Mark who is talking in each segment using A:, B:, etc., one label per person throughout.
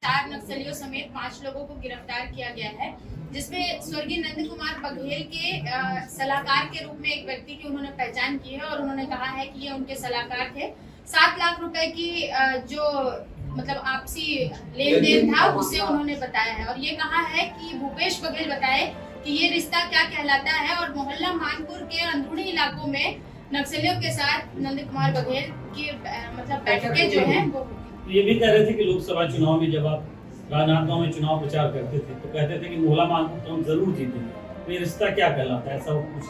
A: 4 नक्सलियों समेत 5 लोगों को गिरफ्तार किया गया है, जिसमें स्वर्गीय नंद कुमार बघेल के सलाहकार के रूप में एक व्यक्ति की उन्होंने पहचान की है और उन्होंने कहा है कि ये उनके सलाहकार थे। 7 लाख रुपए की जो मतलब आपसी लेन देन था उसे उन्होंने बताया है और ये कहा है कि भूपेश बघेल बताए कि ये रिश्ता क्या कहलाता है और मोहल्ला मानपुर के अंदरूनी इलाकों में नक्सलियों के साथ नंद कुमार बघेल की मतलब बैठकें जो है वो
B: ये भी कह रहे थे कि लोकसभा चुनाव में जब आप राजनांदगांव में चुनाव प्रचार करते थे तो कहते थे कि मोहल्ला मानपुर तो हम जरूर जीतेंगे, तो ये रिश्ता क्या कहलाता है, ऐसा वो कुछ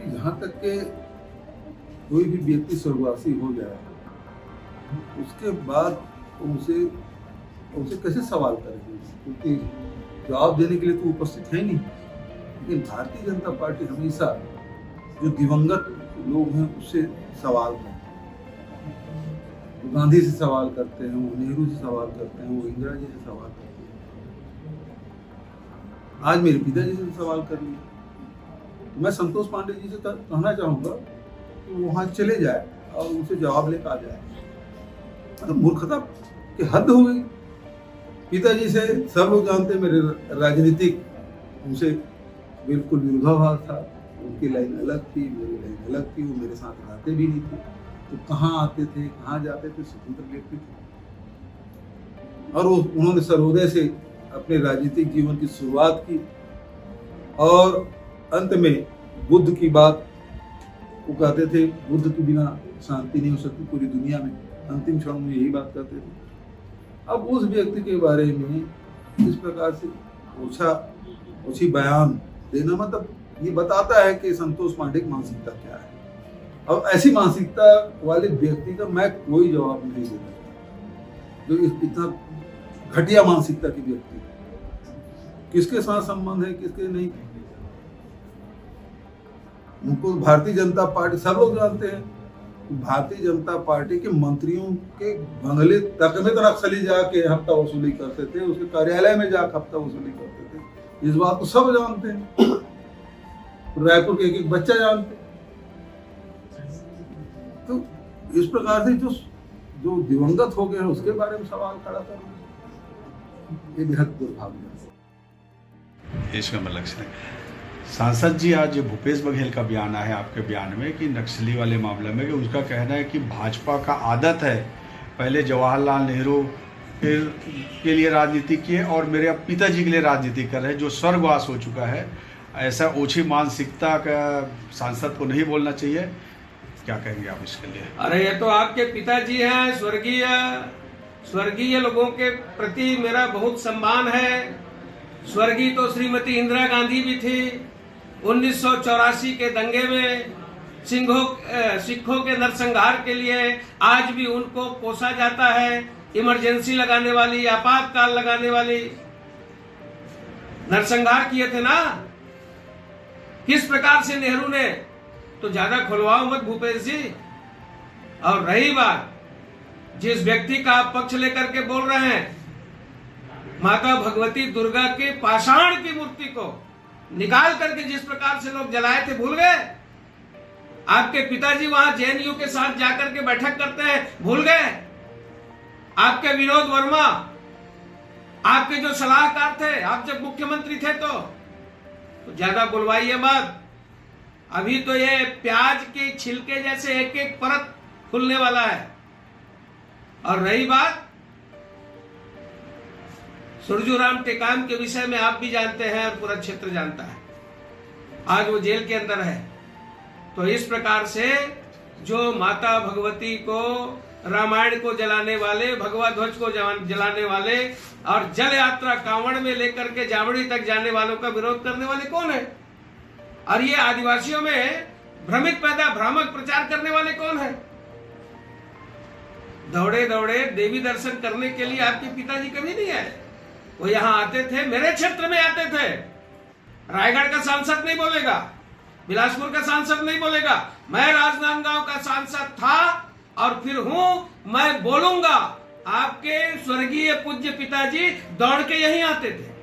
C: जहाँ तक के कोई भी व्यक्ति स्वर्गवासी हो जाए उसके बाद उनसे कैसे सवाल करेंगे, क्योंकि जवाब देने के लिए तो उपस्थित है नहीं। लेकिन भारतीय जनता पार्टी हमेशा जो दिवंगत लोग हैं उससे सवाल करते हैं, वो गांधी से सवाल करते हैं, वो नेहरू से सवाल करते हैं, वो इंदिरा जी से सवाल करते हैं। आज मेरे पिताजी से सवाल कर लिए। मैं संतोष पांडे जी से कहना चाहूंगा कि वहां चले जाए और उनसे जवाब लेकर आ जाए। मतलब मूर्खता की हद हो गई। पिताजी से सब लोग जानते हैं, मेरे राजनीतिक उनसे बिल्कुल विरोधाभास था। उनकी लाइन अलग थी, मेरी लाइन अलग थी। वो मेरे साथ रहते भी नहीं थे, तो कहाँ आते थे कहाँ जाते थे स्वतंत्र व्यक्ति थे। और वो उन्होंने सर्वोदय से अपने राजनीतिक जीवन की शुरुआत की और अंत में बुद्ध की बात वो कहते थे, बुद्ध के बिना शांति नहीं हो सकती पूरी दुनिया में। अंतिम क्षण में यही बात करते थे। अब उस व्यक्ति के बारे में इस प्रकार से ओछी बयान देना मतलब ये बताता है कि संतोष पांडे की मानसिकता क्या है। अब ऐसी मानसिकता वाले व्यक्ति का मैं कोई जवाब नहीं दे सकता, जो इतना घटिया मानसिकता के व्यक्ति, किसके साथ संबंध है किसके नहीं, उनको भारतीय जनता पार्टी सब लोग जानते हैं। भारतीय जनता पार्टी के मंत्रियों के बंगले तक में तो नक्सली जाके हफ्ता वसूली करते थे, उसके कार्यालय में जाकर हफ्ता वसूली करते थे। इस बात को सब जानते हैं, रायपुर के एक बच्चा जानते। तो इस प्रकार से जो दिवंगत हो गए हैं उसके बारे में सवाल खड़ा करना ये बेहद दुर्भाग्य है।
D: इसका मतलब लक्ष्य है। सांसद जी, आज भूपेश बघेल का बयान आया है आपके बयान में कि नक्सली वाले मामले में, कि उसका कहना है कि भाजपा का आदत है पहले जवाहरलाल नेहरू के लिए राजनीति किए और मेरे अब पिताजी के लिए राजनीति कर रहे हैं, जो स्वर्गवास हो चुका है। ऐसा ओछी मानसिकता का सांसद को नहीं बोलना चाहिए, क्या कहेंगे आप इसके लिए?
E: अरे ये तो आपके पिताजी हैं, स्वर्गीय लोगों के प्रति मेरा बहुत सम्मान है। स्वर्गीय तो श्रीमती इंदिरा गांधी भी थी। 1984 के दंगे में सिखों के नरसंहार के लिए आज भी उनको कोसा जाता है। इमरजेंसी लगाने वाली, आपातकाल लगाने वाली नरसंहार किए थे ना। किस प्रकार से नेहरू ने, तो ज्यादा खुलवाओ मत भूपेश जी। और रही बात जिस व्यक्ति का आप पक्ष लेकर के बोल रहे हैं, माता भगवती दुर्गा के पाषाण की मूर्ति को निकाल करके जिस प्रकार से लोग जलाए थे, भूल गए? आपके पिताजी वहां जेएनयू के साथ जाकर के बैठक करते हैं, भूल गए? आपके विनोद वर्मा, आपके जो सलाहकार थे, आप जब मुख्यमंत्री थे तो ज्यादा बुलवाइए मत। अभी तो ये प्याज के छिलके जैसे एक एक परत खुलने वाला है। और रही बात सुरजूराम टेकाम के विषय में, आप भी जानते हैं और पूरा क्षेत्र जानता है। आज वो जेल के अंदर है। तो इस प्रकार से जो माता भगवती को, रामायण को जलाने वाले, भगवा ध्वज को जलाने वाले और जल यात्रा कांवड़ में लेकर के जामड़ी तक जाने वालों का विरोध करने वाले कौन है? और ये आदिवासियों में भ्रामक प्रचार करने वाले कौन है? दौड़े दौड़े देवी दर्शन करने के लिए आपके पिताजी कभी नहीं आए। वो यहाँ आते थे, मेरे क्षेत्र में आते थे। रायगढ़ का सांसद नहीं बोलेगा, बिलासपुर का सांसद नहीं बोलेगा, मैं राजनांदगांव का सांसद था और फिर हूं, मैं बोलूंगा। आपके स्वर्गीय पूज्य पिताजी दौड़ के यहीं आते थे।